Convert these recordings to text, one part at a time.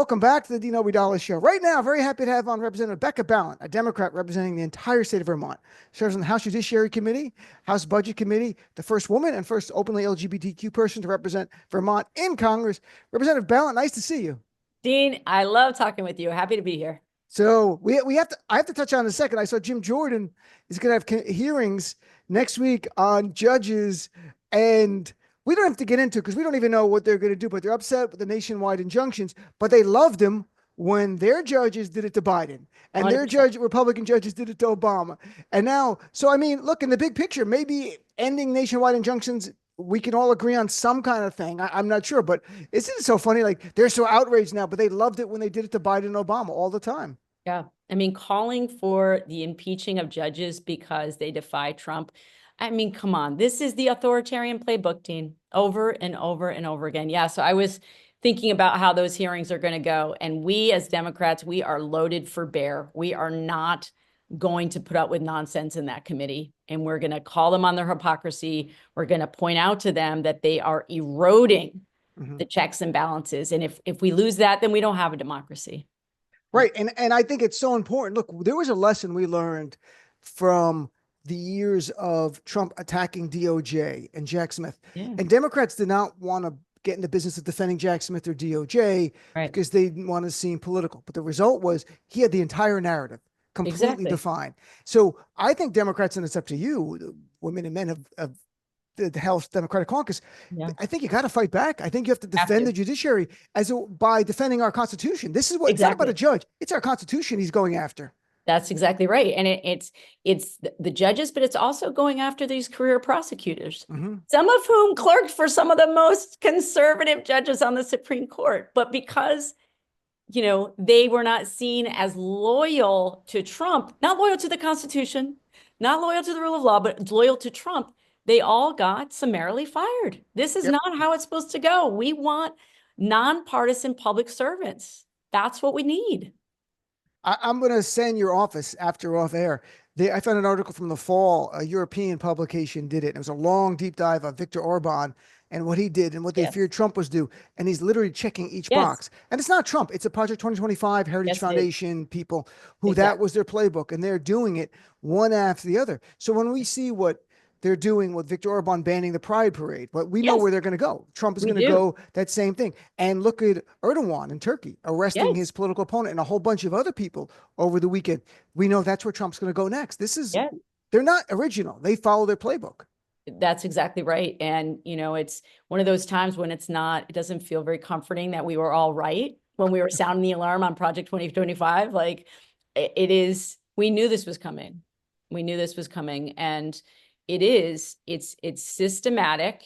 Welcome back to the Dean Obeidallah Show. Right now, very happy to have on Representative Becca Balint, a Democrat representing the entire state of Vermont. Serves on the House Judiciary Committee, House Budget Committee, the first woman and first openly LGBTQ person to represent Vermont in Congress. Representative Balint, nice to see you. Dean, I love talking with you. Happy to be here. So we have to I have to touch on in a second. I saw Jim Jordan is going to have hearings next week on judges, and we don't have to get into it because we don't even know what they're going to do. But they're upset with the nationwide injunctions. But they loved him when their judges did it to Biden, and their 100%. Republican judges did it to Obama. And now, so I mean, look in the big picture, maybe ending nationwide injunctions. We can all agree on some kind of thing. I'm not sure, but isn't it so funny? Like they're so outraged now, but they loved it when they did it to Biden and Obama all the time. Yeah. I mean, calling for the impeaching of judges because they defy Trump. I mean, come on. This is the authoritarian playbook, Dean, over and over and over again. Yeah. So I was thinking about how those hearings are going to go. And we as Democrats, we are loaded for bear. We are not going to put up with nonsense in that committee. And we're going to call them on their hypocrisy. We're going to point out to them that they are eroding the checks and balances. And if we lose that, then we don't have a democracy. Right. And I think it's so important. Look, there was a lesson we learned from the years of Trump attacking DOJ and Jack Smith. Yeah. And Democrats did not want to get in the business of defending Jack Smith or DOJ because they didn't want to seem political. But the result was he had the entire narrative completely defined. So I think Democrats, and it's up to you, the women and men of the House Democratic Caucus, I think you got to fight back. I think you have to defend the judiciary by defending our Constitution. This is what it's not about a judge; it's our Constitution he's going after. That's exactly right, and it's the judges, but it's also going after these career prosecutors, some of whom clerked for some of the most conservative judges on the Supreme Court, but because they were not seen as loyal to Trump, not loyal to the Constitution, not loyal to the rule of law, but loyal to Trump, they all got summarily fired. This is not how it's supposed to go. We want nonpartisan public servants. That's what we need. I'm going to send your office after off air. I found an article from the fall, a European publication did it. It was a long, deep dive on Viktor Orban and what he did and what they feared Trump was due. And he's literally checking each box. And it's not Trump. It's a Project 2025 Heritage Foundation people who that was their playbook. And they're doing it one after the other. So when we see what they're doing with Viktor Orban banning the Pride Parade, but we know where they're going to go. Trump is going to go that same thing. And look at Erdogan in Turkey, arresting his political opponent and a whole bunch of other people over the weekend. We know that's where Trump's going to go next. This is, they're not original. They follow their playbook. That's exactly right. And, it's one of those times when it doesn't feel very comforting that we were all right when we were sounding the alarm on Project 2025. Like it is, we knew this was coming. We knew this was coming. And it's systematic,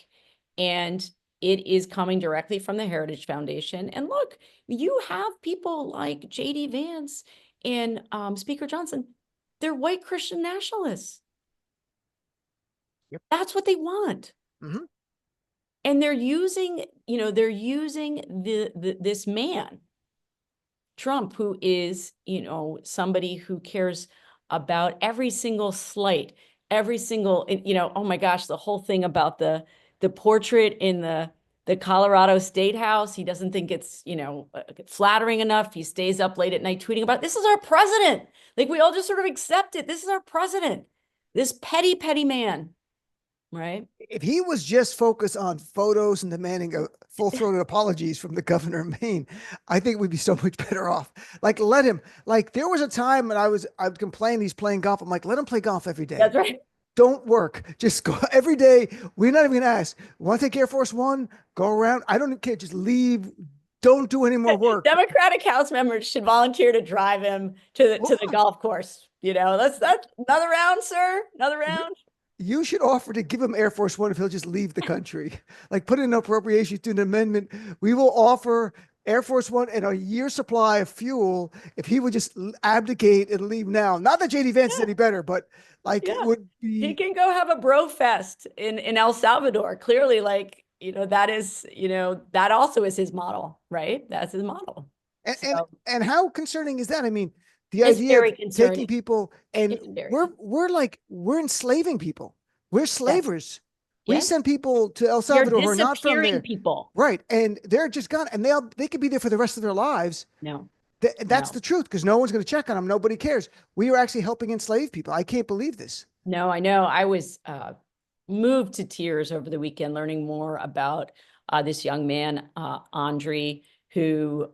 and it is coming directly from the Heritage Foundation. And look, you have people like J.D. Vance and Speaker Johnson. They're white Christian nationalists. That's what they want. And they're using this man, Trump, who is, somebody who cares about every single slight, every single, oh my gosh, the whole thing about the portrait in the Colorado State House. He doesn't think it's, flattering enough. He stays up late at night tweeting about, this is our president. Like we all just sort of accept it. This is our president, this petty, petty man. Right. If he was just focused on photos and demanding a full-throated apologies from the governor of Maine, I think we'd be so much better off. Like, let him. Like, there was a time when I would complain he's playing golf. I'm like, let him play golf every day. That's right. Don't work. Just go every day. We're not even going to ask. Want to take Air Force One? Go around. I don't care. Just leave. Don't do any more work. Democratic House members should volunteer to drive him to the golf course. That's another round, sir. Another round. You should offer to give him Air Force One if he'll just leave the country. Like put in an appropriation to an amendment. We will offer Air Force One and a year supply of fuel if he would just abdicate and leave now. Not that J.D. Vance is any better, but it would be. He can go have a bro fest in El Salvador. Clearly, that is, that also is his model, right? That's his model. And how concerning is that? I mean, the idea of taking people and we're enslaving people. We're slavers. We Yes. send people to El You're Salvador who are not from disappearing there. people. Right. And they're just gone and they could be there for the rest of their lives. No, That's no, the truth because no one's going to check on them. Nobody cares. We are actually helping enslave people. I can't believe this. no, I know. I was moved to tears over the weekend learning more about this young man, Andre, who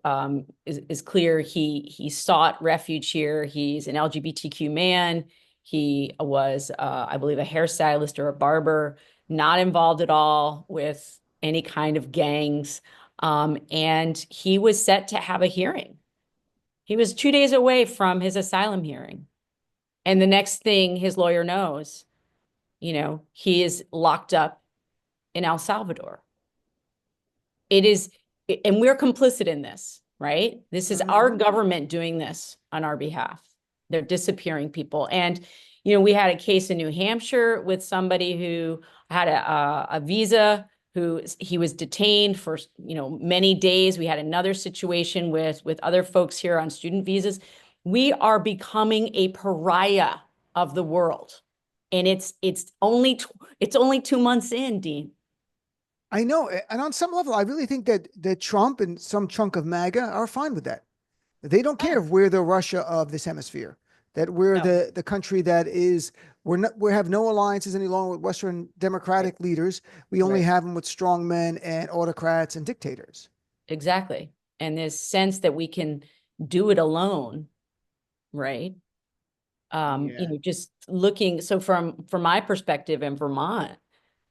is clear he sought refuge here. He's an LGBTQ man. He was, I believe, a hairstylist or a barber, not involved at all with any kind of gangs. And he was set to have a hearing. He was 2 days away from his asylum hearing. And the next thing his lawyer knows, he is locked up in El Salvador. It is, and we're complicit in this, right? This is our government doing this on our behalf. They're disappearing people. And, we had a case in New Hampshire with somebody who had a visa, he was detained for, many days. We had another situation with other folks here on student visas. We are becoming a pariah of the world. And it's only 2 months in, Dean. I know. And on some level, I really think that Trump and some chunk of MAGA are fine with that. They don't care Oh, if we're the Russia of this hemisphere, that we're no. the country that is, we have no alliances any longer with Western Right. democratic leaders. We only Right. have them with strong men and autocrats and dictators. Exactly. And this sense that we can do it alone, right? Yeah. Just looking, so from my perspective in Vermont,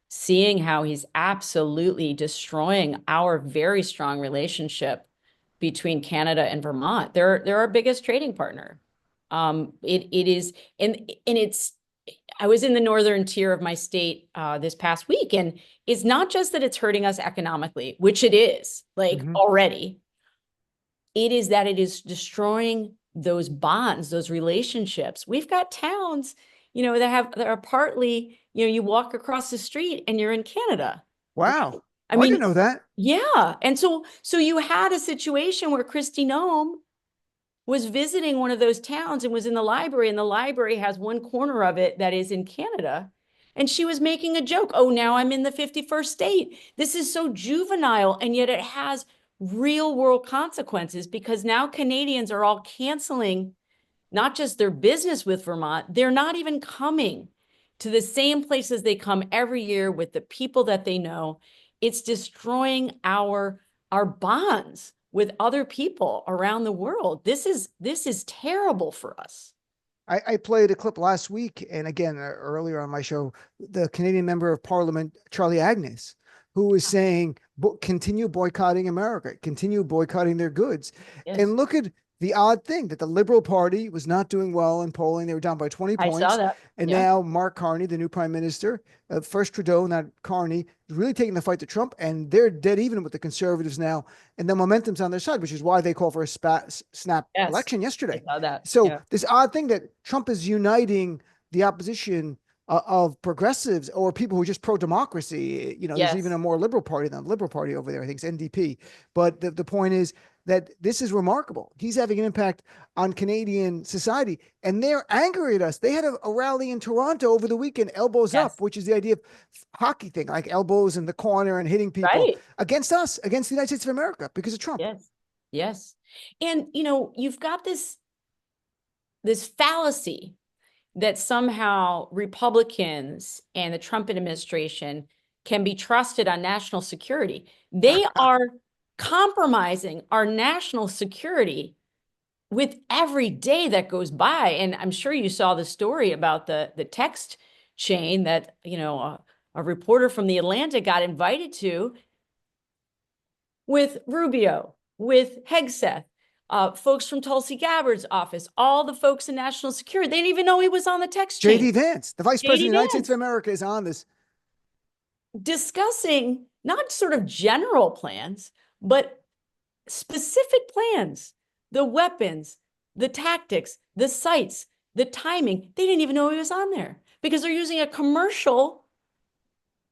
seeing how he's absolutely destroying our very strong relationship between Canada and Vermont. They're our biggest trading partner. It is, and it's, I was in the northern tier of my state this past week, and it's not just that it's hurting us economically, which it is, like, Hmm. already. It is that it is destroying those bonds, those relationships. We've got towns, that are partly, you walk across the street and you're in Canada. Wow. I Oh, I didn't mean, know that. yeah. And so you had a situation where Kristi Noem was visiting one of those towns and was in the library, and the library has one corner of it that is in Canada. And she was making a joke. Oh, now I'm in the 51st state. This is so juvenile. And yet it has real world consequences because now Canadians are all canceling not just their business with Vermont, they're not even coming to the same places they come every year with the people that they know. It's destroying our bonds with other people around the world. This is terrible for us. I played a clip last week, and again earlier on my show, the Canadian member of Parliament Charlie Agnes, who was saying, "Continue boycotting America, continue boycotting their goods," Yes, and look at the odd thing that the Liberal Party was not doing well in polling; they were down by 20 I saw points, that. and Yeah. now Mark Carney, the new Prime Minister, first Trudeau, not Carney, is really taking the fight to Trump, and they're dead even with the Conservatives now, and the momentum's on their side, which is why they call for a snap Yes, election I yesterday. saw that. So Yeah. this odd thing that Trump is uniting the opposition of progressives or people who are just pro democracy. There's even Yes. a more liberal party than the liberal party over there. I think it's NDP. But the point is that this is remarkable. He's having an impact on Canadian society, and they're angry at us. They had a rally in Toronto over the weekend, elbows up, Yes. which is the idea of hockey thing, like elbows in the corner and hitting people Right. against us, against the United States of America because of Trump. Yes. Yes. And you've got this fallacy that somehow Republicans and the Trump administration can be trusted on national security. They are compromising our national security with every day that goes by. And I'm sure you saw the story about the text chain that, a reporter from the Atlantic got invited to with Rubio, with Hegseth, folks from Tulsi Gabbard's office, all the folks in national security. They didn't even know he was on the text chain. JD Vance, the vice president JD of the United States of Vance America, is on this. discussing not sort of general plans, but specific plans, the weapons, the tactics, the sites, the timing. They didn't even know he was on there because they're using a commercial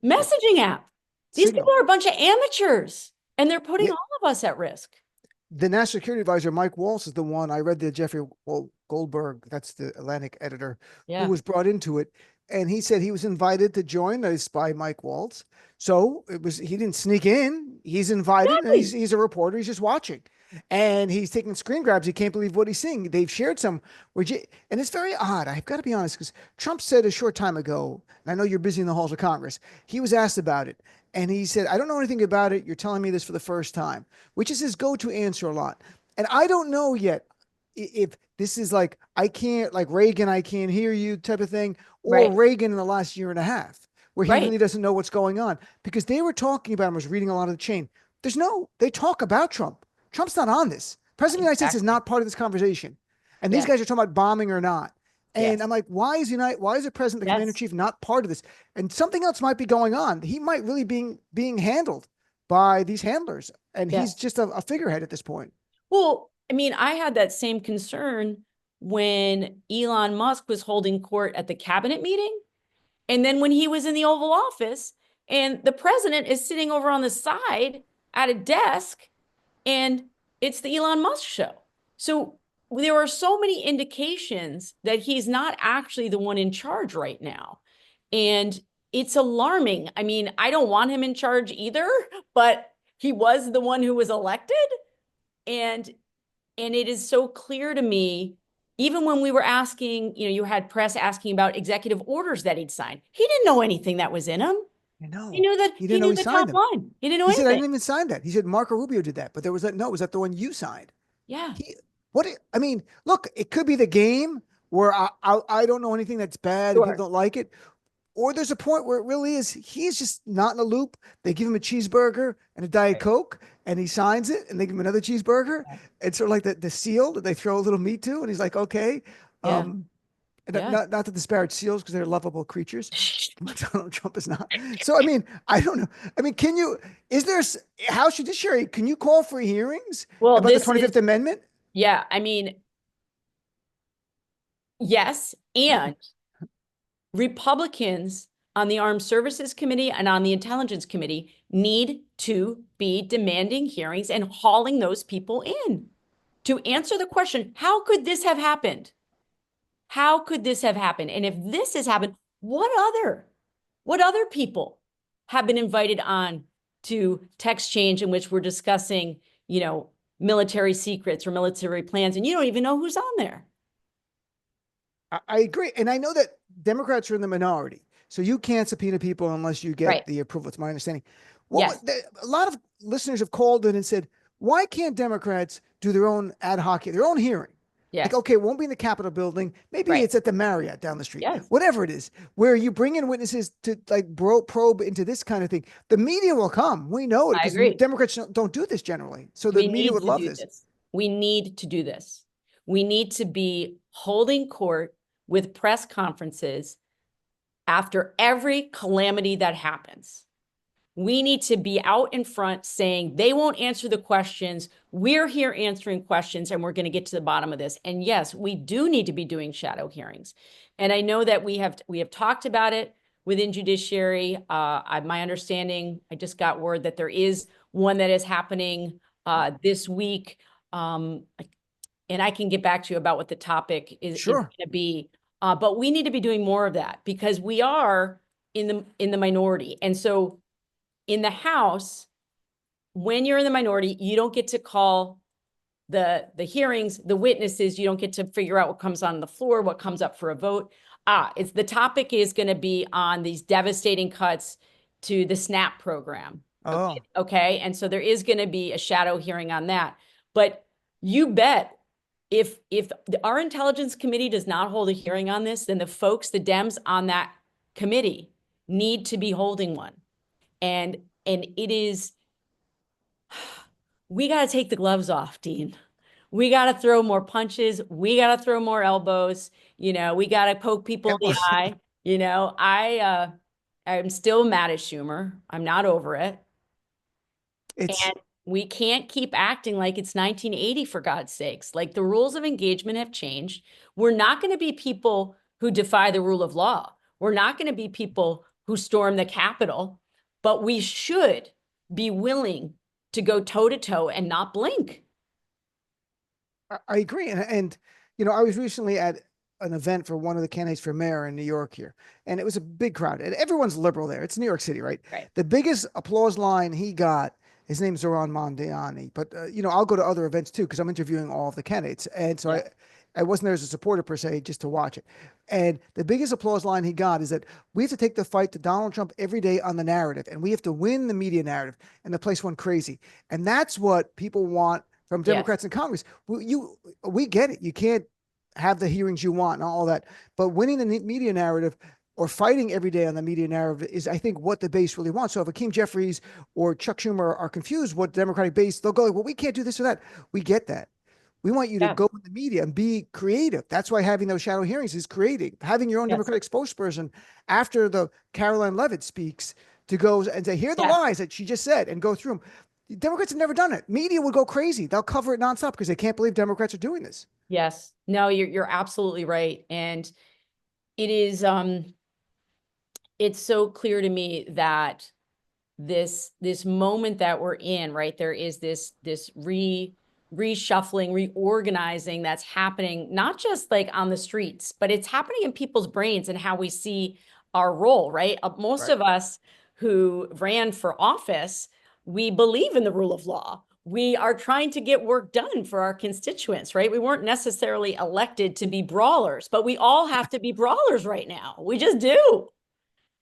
messaging app. These people Signal. are a bunch of amateurs and they're putting Yeah, all of us at risk. the national security advisor, Mike Waltz, is the one I read the Jeffrey Goldberg, that's the Atlantic editor, who Yeah. was brought into it. and he said he was invited to join us by Mike Waltz. So he didn't sneak in. He's invited, and Exactly. he's a reporter. He's just watching, and he's taking screen grabs. He can't believe what he's seeing. They've shared some, and it's very odd. I've got to be honest, because Trump said a short time ago, and I know you're busy in the halls of Congress. He was asked about it, and he said, "I don't know anything about it. You're telling me this for the first time," which is his go-to answer a lot. And I don't know yet if this is like I can't, like Reagan, I can't hear you type of thing, or Right. Reagan in the last year and a half, where he Right. really doesn't know what's going on, because they were talking about him. I was reading a lot of the chain. They talk about Trump. Trump's not on this. President of the United States is Exactly. not part of this conversation. And these Yes. guys are talking about bombing or not. And Yes. I'm like, why is the president, the commander in Yes. chief, not part of this? And something else might be going on. He might really being handled by these handlers. And he's Yes. just a figurehead at this point. Well, I mean, I had that same concern when Elon Musk was holding court at the cabinet meeting. And then when he was in the Oval Office and the president is sitting over on the side at a desk and it's the Elon Musk show. So there are so many indications that he's not actually the one in charge right now. And it's alarming. I mean, I don't want him in charge either, but he was the one who was elected. And it is so clear to me, even when we were asking, you had press asking about executive orders that he'd signed. He didn't know anything that was in them. I He know. knew that He he didn't know knew he the signed top them. line. He didn't know He said, I anything. didn't even sign that. He said, Marco Rubio did that. But there was that, no, was that the one you signed? Yeah. He, I mean, look, it could be the game where I don't know anything that's bad and people Sure. don't like it. Or there's a point where it really is, he's just not in a loop. They give him a cheeseburger and a Diet Right. Coke, and he signs it, and they give him another cheeseburger. Yeah. It's sort of like the seal that they throw a little meat to, and he's like, okay. Yeah. Um, and Yeah. not to disparage seals because they're lovable creatures, but Donald Trump is not. So, I mean, I don't know. I mean, is there, House Judiciary, can you call for hearings Well, about the this 25th is, Amendment? yeah, I mean, yes. And Republicans on the Armed Services Committee and on the Intelligence Committee need to be demanding hearings and hauling those people in to answer the question, how could this have happened? How could this have happened? And if this has happened, what other people have been invited on to text change in which we're discussing, military secrets or military plans, and you don't even know who's on there? I agree. And I know that Democrats are in the minority. So you can't subpoena people unless you get Right. the approval. It's my understanding. Yes. A lot of listeners have called in and said, why can't Democrats do their own ad hoc, their own hearing? Like, Yes. okay, it won't be in the Capitol building. Maybe Right. it's at the Marriott down the street, Yes. whatever it is, where you bring in witnesses to like probe into this kind of thing. The media will come. We know it I because agree. Democrats don't do this generally. So the We media need would to love do this. this. We need to do this. We need to be holding court with press conferences after every calamity that happens. We need to be out in front saying they won't answer the questions. We're here answering questions and we're going to get to the bottom of this. And yes, we do need to be doing shadow hearings. And I know that we have talked about it within judiciary. My understanding, I just got word that there is one that is happening this week. And I can get back to you about what the topic is going Sure. to be. But we need to be doing more of that because we are in the minority. And so in the House, when you're in the minority, you don't get to call the hearings, the witnesses. You don't get to figure out what comes on the floor, what comes up for a vote. It's the topic is going to be on these devastating cuts to the SNAP program. Oh, Okay. And so there is going to be a shadow hearing on that. But you bet if our intelligence committee does not hold a hearing on this, then the folks, the Dems on that committee need to be holding one. And it is, we got to take the gloves off, Dean. We got to throw more punches. We got to throw more elbows. We got to poke people in the eye. I'm still mad at Schumer. I'm not over it. it's And we can't keep acting like it's 1980, for God's sakes. Like the rules of engagement have changed. We're not going to be people who defy the rule of law. We're not going to be people who storm the Capitol, but we should be willing to go toe to toe and not blink. I agree. And I was recently at an event for one of the candidates for mayor in New York here, and it was a big crowd, and everyone's liberal there. It's New York City, right? Right. The biggest applause line he got. His name's Zoran Mondiani, but I'll go to other events too because I'm interviewing all of the candidates, and so Yeah. I wasn't there as a supporter per se, just to watch it. And the biggest applause line he got is that we have to take the fight to Donald Trump every day on the narrative, and we have to win the media narrative. And the place went crazy, and that's what people want from Yes. Democrats in Congress. We get it. You can't have the hearings you want and all that, but winning the media narrative or fighting every day on the media narrative is, I think, what the base really wants. So if Hakeem Jeffries or Chuck Schumer are confused what the Democratic base, they'll go, well, we can't do this or that. We get that. We want you to Yeah. go in the media and be creative. That's why having those shadow hearings is creating. Having your own Yes. Democratic spokesperson after the Caroline Levitt speaks to go and say, here are the Yes. lies that she just said and go through them. Democrats have never done it. Media would go crazy. They'll cover it nonstop because they can't believe Democrats are doing this. Yes. No, you're absolutely right. And it is it's so clear to me that this moment that we're in, right? There is this reshuffling, reorganizing that's happening, not just like on the streets, but it's happening in people's brains and how we see our role, right? Most Right. of us who ran for office, we believe in the rule of law. We are trying to get work done for our constituents, right? We weren't necessarily elected to be brawlers, but we all have to be brawlers right now. We just do.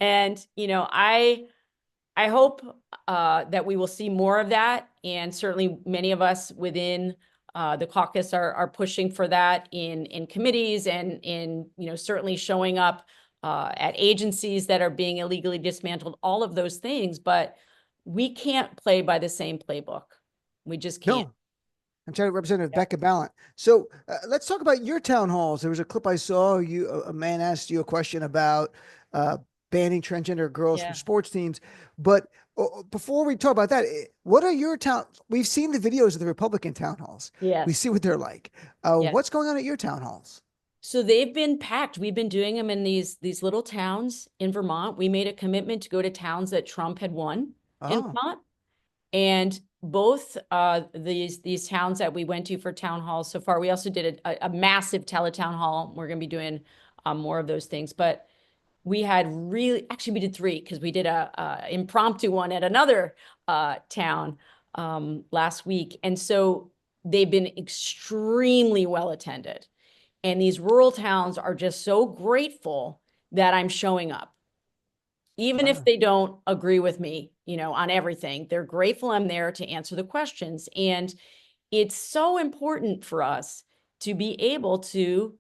And, I hope that we will see more of that. And certainly many of us within the caucus are pushing for that in committees and in, certainly showing up at agencies that are being illegally dismantled, all of those things. But we can't play by the same playbook. We just can't. No, I'm trying to Representative Becca Balint. So let's talk about your town halls. There was a clip I saw. A man asked you a question about uh, banning transgender girls from Yeah. sports teams. But before we talk about that, what are your town? We've seen the videos of the Republican town halls. We Yes. see what they're like. Yes. What's going on at your town halls? So they've been packed. We've been doing them in these little towns in Vermont. We made a commitment to go to towns that Trump had won in Oh, Vermont. And both these towns that we went to for town halls so far, we also did a massive teletown hall. We're going to be doing more of those things. But we had actually, we did three because we did a impromptu one at another town last week. And so they've been extremely well attended. And these rural towns are just so grateful that I'm showing up. Even if wow. they don't agree with me, on everything, they're grateful I'm there to answer the questions. And it's so important for us to be able to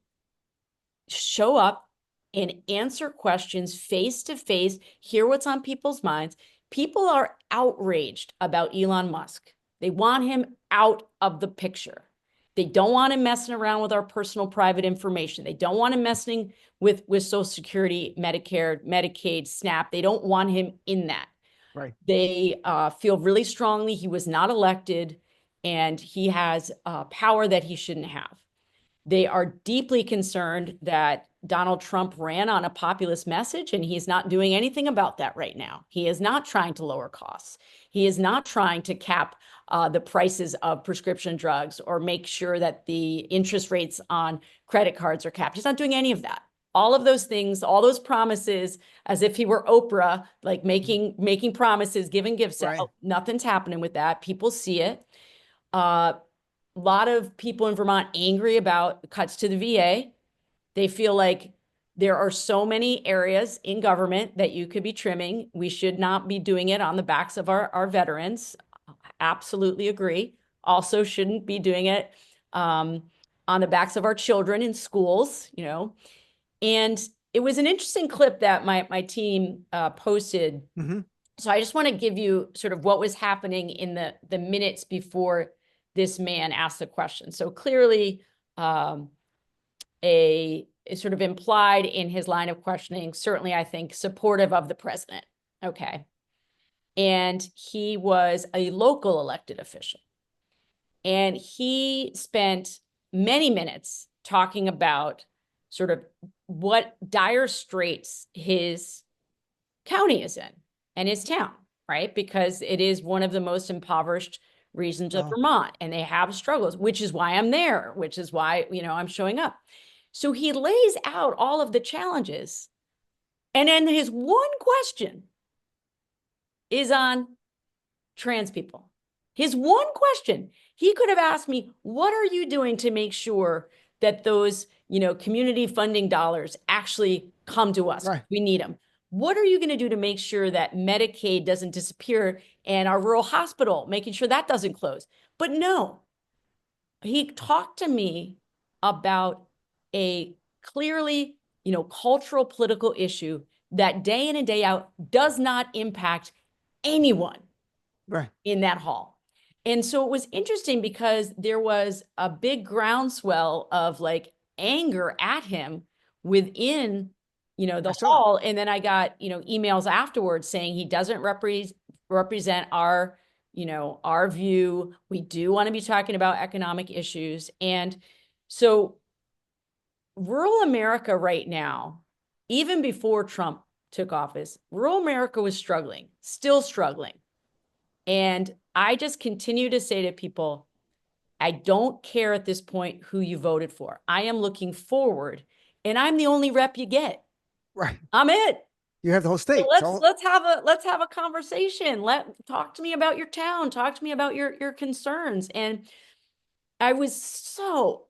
show up and answer questions face to face, hear what's on people's minds. People are outraged about Elon Musk. They want him out of the picture. They don't want him messing around with our personal private information. They don't want him messing with Social Security, Medicare, Medicaid, SNAP. They don't want him in that. Right. They feel really strongly he was not elected and he has power that he shouldn't have. They are deeply concerned that Donald Trump ran on a populist message and he's not doing anything about that right now. He is not trying to lower costs. He is not trying to cap the prices of prescription drugs or make sure that the interest rates on credit cards are capped. He's not doing any of that. All of those things, all those promises, as if he were Oprah, like making promises, giving gifts. Right. Nothing's happening with that. People see it. A lot of people in Vermont angry about cuts to the VA. They feel like there are so many areas in government that you could be trimming. We should not be doing it on the backs of our veterans. Absolutely agree. Also shouldn't be doing it on the backs of our children in schools, And it was an interesting clip that my team posted. Mm-hmm. So I just want to give you sort of what was happening in the minutes before this man asked the question. So clearly, a sort of implied in his line of questioning, certainly I think supportive of the president. Okay. And he was a local elected official. And he spent many minutes talking about sort of what dire straits his county is in and his town, right? Because it is one of the most impoverished regions of Oh, Vermont and they have struggles, which is why I'm there, which is why, I'm showing up. So he lays out all of the challenges. And then his one question is on trans people. His one question, he could have asked me, what are you doing to make sure that those, community funding dollars actually come to us? Right. We need them. What are you going to do to make sure that Medicaid doesn't disappear and our rural hospital, making sure that doesn't close? But no, he talked to me about a clearly, cultural political issue that day in and day out does not impact anyone Right. in that hall. And so it was interesting because there was a big groundswell of like anger at him within, I the saw that. hall. And then I got, emails afterwards saying he doesn't represent our, our view. We do want to be talking about economic issues. And so rural America right now, even before Trump took office, rural America was struggling, still struggling. And I just continue to say to people, I don't care at this point who you voted for. I am looking forward, and I'm the only rep you get. Right. I'm it. You have the whole So state. let's have a conversation. Talk to me about your town. Talk to me about your concerns. And I was so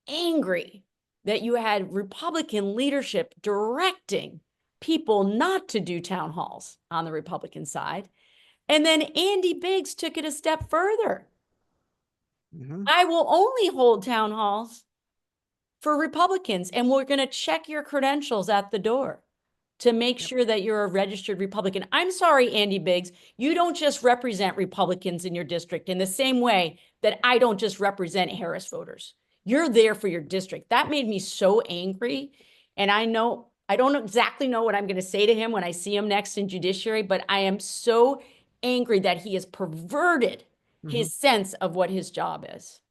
angry that you had Republican leadership directing people not to do town halls on the Republican side. And then Andy Biggs took it a step further. Mhm. I will only hold town halls for Republicans, and we're going to check your credentials at the door to make Yep. sure that you're a registered Republican. I'm sorry, Andy Biggs, you don't just represent Republicans in your district in the same way that I don't just represent Harris voters. You're there for your district. That made me so angry. And I don't exactly know what I'm going to say to him when I see him next in judiciary, but I am so angry that he has perverted Mhm. his sense of what his job is.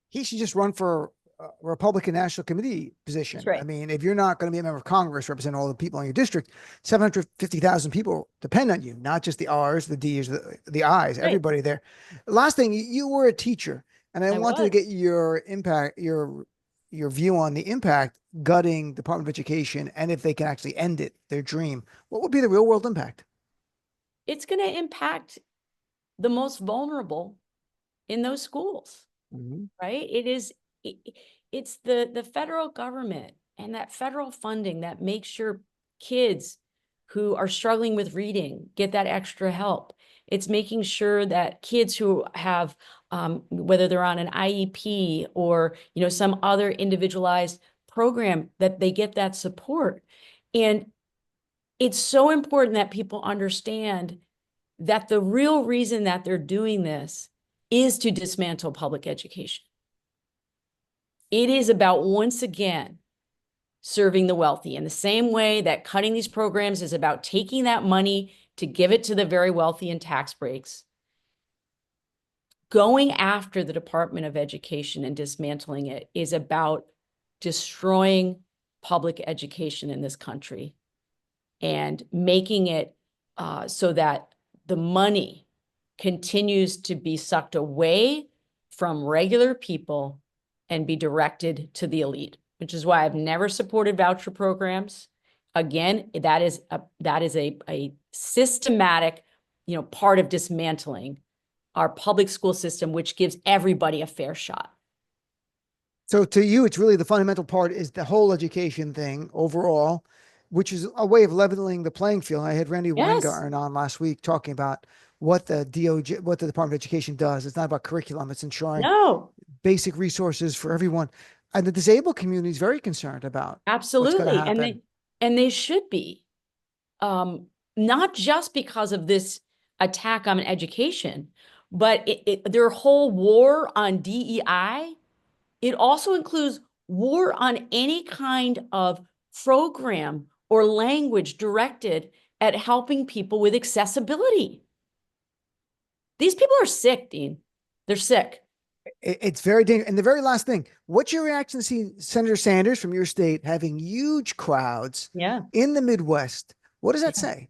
He should just run for a Republican National Committee That's position. I right. mean, if you're not going to be a member of Congress, represent all the people in your district, 750,000 people depend on you, not just the R's, the D's, the I's, Right. everybody there. Last thing, you were a teacher, and I I wanted to was. get your impact, your view on the impact gutting Department of Education, and if they can actually end it, their dream. What would be the real world impact? It's going to impact the most vulnerable in those schools, Mhm. right? It, it's the federal government and that federal funding that makes sure kids who are struggling with reading get that extra help. It's making sure that kids who have whether they're on an IEP or some other individualized program, that they get that support. And it's so important that people understand that the real reason that they're doing this is to dismantle public education. It is about, once again, serving the wealthy in the same way that cutting these programs is about taking that money to give it to the very wealthy in tax breaks. Going after the Department of Education and dismantling it is about destroying public education in this country and making it so that the money continues to be sucked away from regular people and be directed to the elite, which is why I've never supported voucher programs. Again, that is a systematic, part of dismantling our public school system, which gives everybody a fair shot. So to you, it's really the fundamental part is the whole education thing overall, which is a way of leveling the playing field. I had Randy Yes. Weingarten on last week talking about what the DOJ, what the Department of Education does. It's not about curriculum; it's ensuring No, basic resources for everyone. And the disabled community is very concerned about what's going to absolutely. And happen. they should be. Not just because of this attack on education, but their whole war on DEI, it also includes war on any kind of program or language directed at helping people with accessibility. These people are sick, Dean. They're sick. It's very dangerous. And the very last thing, what's your reaction to see Senator Sanders from your state having huge crowds Yeah. in the Midwest? What does that say?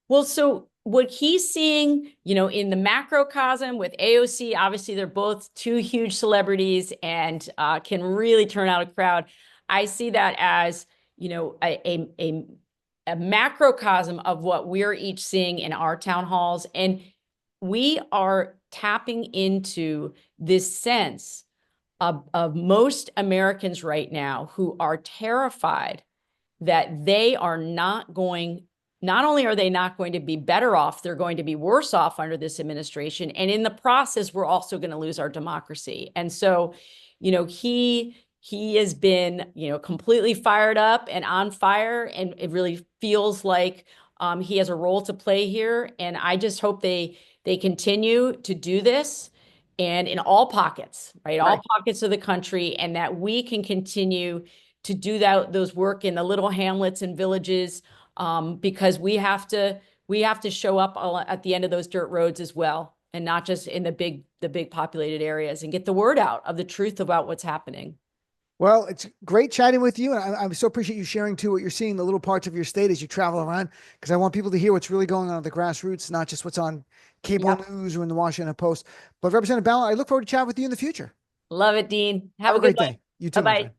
Well, so what he's seeing, in the macrocosm with AOC, obviously they're both two huge celebrities and can really turn out a crowd. I see that as, a macrocosm of what we're each seeing in our town halls. And we are tapping into this sense of most Americans right now who are terrified that they are not only are they not going to be better off, they're going to be worse off under this administration. And in the process, we're also going to lose our democracy. And so, he has been, completely fired up and on fire, and it really feels like he has a role to play here. And I just hope they continue to do this, and in all pockets, right? All pockets of the country, and that we can continue to do those work in the little hamlets and villages, because we have to show up at the end of those dirt roads as well, and not just in the big populated areas, and get the word out of the truth about what's happening. Well, it's great chatting with you. And I so appreciate you sharing too what you're seeing in the little parts of your state as you travel around, because I want people to hear what's really going on at the grassroots, not just what's on cable news or in the Washington Post. But Representative Balint, I look forward to chatting with you in the future. Love it, Dean. Have Have a a good great one. day. You too, my Bye-bye. friend.